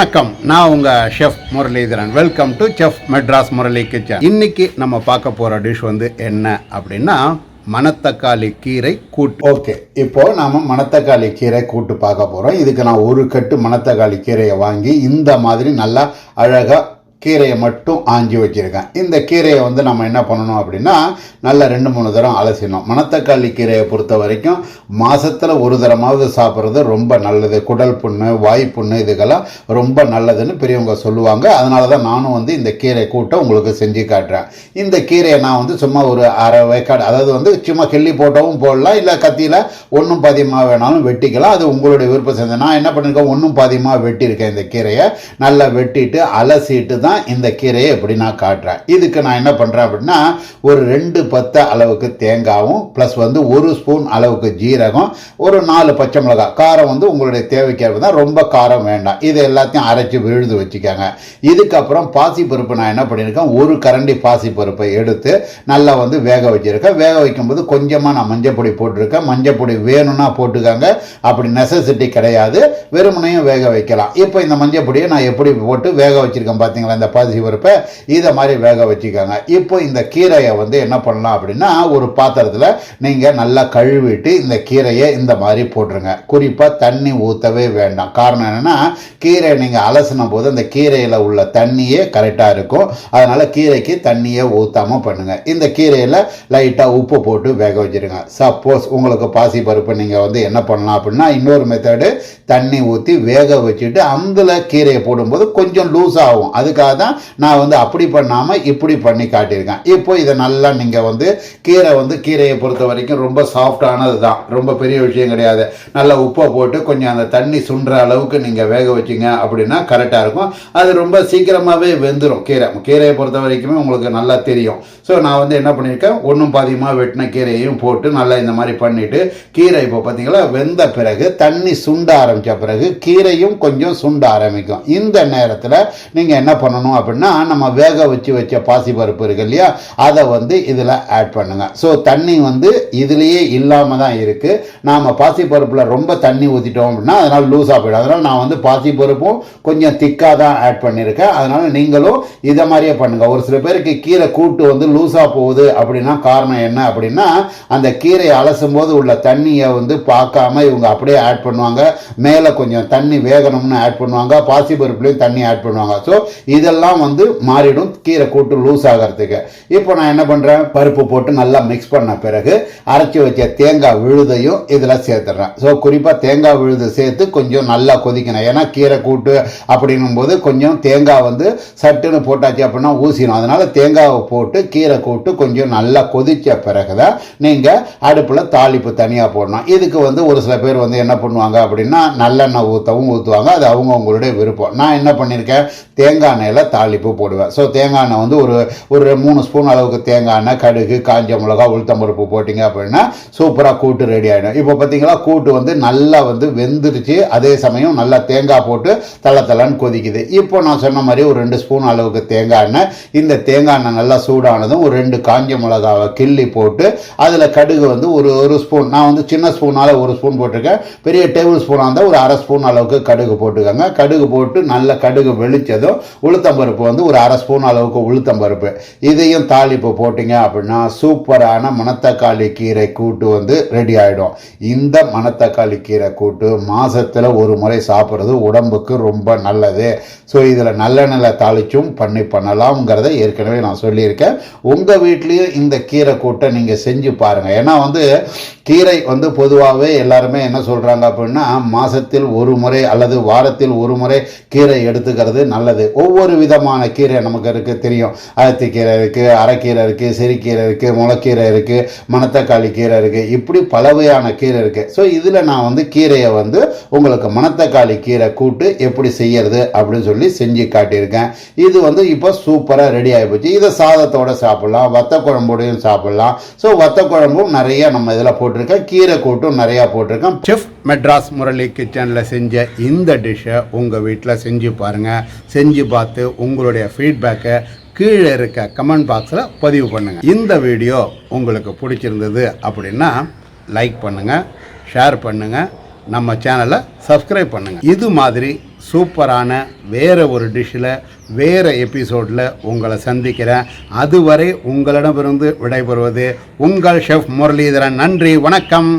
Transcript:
வணக்கம், நான் உங்கள் chef Muralidharan. Welcome to chef Madras Murali kitchen. இன்னைக்கு நம்ம பார்க்க போகிற டிஷ் என்ன அப்படின்னா மணத்தக்காளி கீரை கூட்டு. ஓகே, இப்போ நாம மணத்தக்காளி கீரை கூட்டு பார்க்க போகிறோம். இதுக்கு நான் ஒரு கட்டு மணத்தக்காளி கீரையை வாங்கி இந்த மாதிரி நல்லா அழகாக கீரையை மட்டும் ஆஞ்சி வச்சுருக்கேன். இந்த கீரையை நம்ம என்ன பண்ணணும் அப்படின்னா நல்லா 2-3 தரம் அலசிடணும். மணத்தக்காளி கீரையை பொறுத்த வரைக்கும் மாதத்தில் ஒரு தரமாவது சாப்பிட்றது ரொம்ப நல்லது. குடல் புண்ணு, வாய் புண்ணு இதுக்கெல்லாம் ரொம்ப நல்லதுன்னு பெரியவங்க சொல்லுவாங்க. அதனால தான் நானும் இந்த கீரை கூட்டை உங்களுக்கு செஞ்சு காட்டுறேன். இந்த கீரையை நான் சும்மா ஒரு அரை வேக்காடு, அதாவது சும்மா கிள்ளி போட்டவும் போடலாம், இல்லை கத்தியில் ஒன்றும் பாதியமாக வேணாலும் வெட்டிக்கலாம். அது உங்களுடைய விருப்பம் செஞ்சேன். நான் என்ன பண்ணியிருக்கேன், ஒன்றும் பாதியமாக வெட்டியிருக்கேன். இந்த கீரையை நல்லா வெட்டிட்டு அலசிட்டு தான் இந்த கீரையை எப்படி நான் காட்டுறேன். இதுக்கு நான் என்ன பண்றேன் அப்படின்னா ஒரு 2 பத்த அளவுக்கு தேங்காயும் பிளஸ் 1 ஸ்பூன் அளவுக்கு ஜீரகம், ஒரு 4 பச்சை மிளகாய், காரம் உங்களுடைய தேவைக்கேற்ப தான், ரொம்ப காரம் வேண்டாம். இது எல்லாத்தையும் அரைச்சி விழுது வச்சுக்காங்க. இதுக்கப்புறம் பாசிப்பருப்பு நான் என்ன பண்ணியிருக்கேன், ஒரு கரண்டி பாசிப்பருப்பை எடுத்து நல்லா வேக வச்சிருக்கேன். வேக வைக்கும்போது கொஞ்சமாக நான் மஞ்சள் பொடி போட்டிருக்கேன். மஞ்சள் பொடி வேணும்னா போட்டுக்காங்க, அப்படி நெசசிட்டி கிடையாது, வெறுமனையும் வேக வைக்கலாம். இப்போ இந்த மஞ்சள் பொடியை நான் எப்படி போட்டு வேக வச்சிருக்கேன் பார்த்தீங்களா, இந்த பாசி பருப்பை இதை மாதிரி வேக வச்சுக்கோங்க. இப்போ இந்த கீரையை என்ன பண்ணலாம் அப்படின்னா ஒரு பாத்திரத்தில் நீங்கள் நல்லா கழுவிட்டு இந்த கீரையை இந்த மாதிரி போட்டுருங்க. குறிப்பாக தண்ணி ஊற்றவே வேண்டாம். காரணம் என்னன்னா கீரை நீங்கள் அலசின போது அந்த கீரையில் உள்ள தண்ணியே கரெக்டாக இருக்கும். அதனால கீரைக்கு தண்ணியே ஊற்றாமல் பண்ணுங்க. இந்த கீரையில் லைட்டாக உப்பு போட்டு வேக வச்சிருங்க. சப்போஸ் உங்களுக்கு பாசி பருப்பு நீங்கள் என்ன பண்ணலாம் அப்படின்னா இன்னொரு மெத்தடு, தண்ணி ஊற்றி வேக வச்சுட்டு அந்த கீரையை போடும்போது கொஞ்சம் லூஸ் ஆகும். அதுக்காக தான் நான் அப்படி பண்ணாமல் இப்படி பண்ணி காட்டியிருக்கேன். இப்போ இதை நல்லா நீங்கள் கீரையை பொறுத்த வரைக்கும் ரொம்ப சாஃப்டானது தான், ரொம்ப பெரிய விஷயம் கிடையாது. நல்லா உப்பை போட்டு கொஞ்சம் அந்த தண்ணி சுண்டுற அளவுக்கு நீங்கள் வேக வச்சிங்க அப்படின்னா கரெக்டாக இருக்கும். அது ரொம்ப சீக்கிரமாகவே வெந்துடும். கீரையை பொறுத்த வரைக்குமே உங்களுக்கு நல்லா தெரியும். ஸோ நான் என்ன பண்ணியிருக்கேன், ஒன்றும் பாதியமாக வெட்டின கீரையையும் போட்டு நல்லா இந்த மாதிரி பண்ணிவிட்டு கீரை இப்போ பார்த்தீங்களா வெந்த பிறகு தண்ணி சுண்ட ஆரம்பித்த பிறகு கீரையும் கொஞ்சம் சுண்ட ஆரம்பிக்கும். இந்த நேரத்தில் நீங்கள் என்ன பண்ணணும் அப்படின்னா நம்ம வேக வச்ச பாசி பருப்பு இருக்கு இல்லையா, அதை இதில் ஆட் பண்ணுங்க. ஸோ தண்ணி இதுலேயே இல்லாமல் தான் இருக்குது. நாம் பாசி பருப்பில் ரொம்ப தண்ணி ஊற்றிட்டோம் அப்படின்னா அதனால் லூஸாக போயிடும். அதனால் நான் பாசி பருப்பும் கொஞ்சம் திக்காக தான் ஆட் பண்ணியிருக்கேன். அதனால் நீங்களும் இதை மாதிரியே பண்ணுங்கள். ஒரு சில பேருக்கு கீரை கூட்டு லூஸாக போகுது அப்படின்னா காரணம் என்ன அப்படின்னா அந்த கீரையை அலசும் போது உள்ள தண்ணியை பார்க்காம இவங்க அப்படியே ஆட் பண்ணுவாங்க. மேலே கொஞ்சம் தண்ணி வேகணும்னு ஆட் பண்ணுவாங்க, பாசி பருப்புலையும் தண்ணி ஆட் பண்ணுவாங்க. ஸோ இதெல்லாம் மாறிடும் கீரை கூட்டு லூஸ் ஆகிறதுக்கு. இப்போ நான் என்ன பண்றேன், பருப்பு போட்டு நல்லா மிக்ஸ் பண்ண பிறகு அரைச்சி வச்ச தேங்காய் விழுதையும் இதில் சேர்த்துடுறேன். ஸோ குறிப்பாக தேங்காய் விழுது சேர்த்து கொஞ்சம் நல்லா கொதிக்கணும். ஏன்னா கீரை கூட்டு அப்படின்னும் போது கொஞ்சம் தேங்காய் சட்டுன்னு போட்டாச்சு அப்படின்னா ஊசிடும். அதனால தேங்காவை போட்டு கீரை கூட்டு கொஞ்சம் நல்லா கொதிச்ச பிறகுதான் நீங்கள் அடுப்பில் தாளிப்பு தனியாக போடணும். இதுக்கு ஒரு சில பேர் என்ன பண்ணுவாங்க அப்படின்னா நல்லெண்ணெய் ஊற்றுவாங்க. அது அவங்களுடைய விருப்பம். நான் என்ன பண்ணியிருக்கேன், தேங்காய் எண்ணெயில் தாளிப்பு போடுவேன். ஸோ தேங்காய் எண்ணெய் ஒரு 3 ஸ்பூன் அளவுக்கு தேங்காய் எண்ணெய், கடுகு, காஞ்ச மிளகா, உளுத்தம்பருப்பு போட்டிங்க அப்படின்னா சூப்பராக கூட்டு ரெடி ஆகிடும். இப்போ பார்த்தீங்களா கூட்டு நல்லா வெந்துருச்சு. அதே சமயம் நல்லா தேங்காய் போட்டு தளன்னு கொதிக்குது. இப்போ நான் சொன்ன மாதிரி ஒரு 2 ஸ்பூன் அளவுக்கு தேங்காய் எண்ணெய், இந்த தேங்காய் எண்ணெய் நல்லா சூடானதும் ஒரு 2 காஞ்ச மிளகாவை கிள்ளி போட்டு அதில் கடுகு ஒரு ஸ்பூன், நான் சின்ன ஸ்பூனால் 1 ஸ்பூன் போட்டிருக்கேன். பெரிய டேபிள் ஸ்பூனாக இருந்தால் ஒரு அரை ஸ்பூன் அளவுக்கு கடுகு போட்டுக்கோங்க. கடுகு போட்டு நல்ல கடுகு வெளிச்சதும் உளுத்தம்பருப்பு ஒரு அரை ஸ்பூன் அளவுக்கு உளுத்தம்பருப்பு, இதையும் தாளிப்பு போட்டிங்க அப்படின்னா சூப்பரான மணத்தக்காளி கீரை கூட்டு ரெடி ஆகிடும். இந்த மணத்தக்காளி கீரை கூட்டு மாதத்தில் ஒரு முறை சாப்பிட்றது உடம்புக்கு ரொம்ப நல்லது. ஸோ இதில் நல்லெண்ணெய் தாளிச்சும் பண்ணலாம்ங்கிறத ஏற்கனவே நான் சொல்லியிருக்கேன். உங்கள் வீட்லேயும் இந்த கீரை கூட்டை நீங்கள் செஞ்சு பாருங்கள். ஏன்னா கீரை பொதுவாகவே எல்லாருமே என்ன சொல்கிறாங்க அப்படின்னா மாதத்தில் ஒரு முறை அல்லது வாரத்தில் ஒரு முறை கீரை எடுத்துக்கிறது நல்லது. ஒவ்வொரு விதமான கீரை நமக்கு தெரியும். அகத்திக்கீரை இருக்குது, அரைக்கீரை இருக்குது, சிறுகீரை இருக்குது, முளைக்கீரை இருக்குது, மணத்தக்காளி கீரை இருக்குது, இப்படி பல வகையான கீரை இருக்குது. ஸோ இதில் நான் கீரையை உங்களுக்கு மணத்தக்காளி கீரை கூட்டு எப்படி செய்யறது அப்படின்னு சொல்லி செஞ்சு காட்டியிருக்கேன். இது இப்போ சூப்பராக ரெடி ஆகி போச்சு. இதை சாதத்தோட சாப்பிடலாம், வத்த குழம்போடையும் சாப்பிடலாம். ஸோ வத்த குழம்பும் நிறைய நம்ம இதில் போட்டிருக்கேன், கீரை கூட்டும் நிறையா போட்டிருக்கேன். செஃப் மெட்ராஸ் முரளி கிச்சனில் செஞ்ச இந்த டிஷ்ஷை உங்கள் வீட்டில் செஞ்சு பாருங்கள். செஞ்சு பார்த்து உங்களுடைய ஃபீட்பேக்கை கீழே இருக்க கமெண்ட் பாக்ஸில் பதிவு பண்ணுங்கள். இந்த வீடியோ உங்களுக்கு பிடிச்சிருந்தது அப்படின்னா லைக் பண்ணுங்கள், ஷேர் பண்ணுங்கள், நம்ம சேனலை சப்ஸ்கிரைப் பண்ணுங்கள். இது மாதிரி சூப்பரான வேறு ஒரு டிஷ்ஷில் வேறு எபிசோடில் உங்களை சந்திக்கிறேன். அதுவரை உங்களிடமிருந்து விடைபெறுவது உங்கள் ஷெஃப் முரளிதரன். நன்றி, வணக்கம்.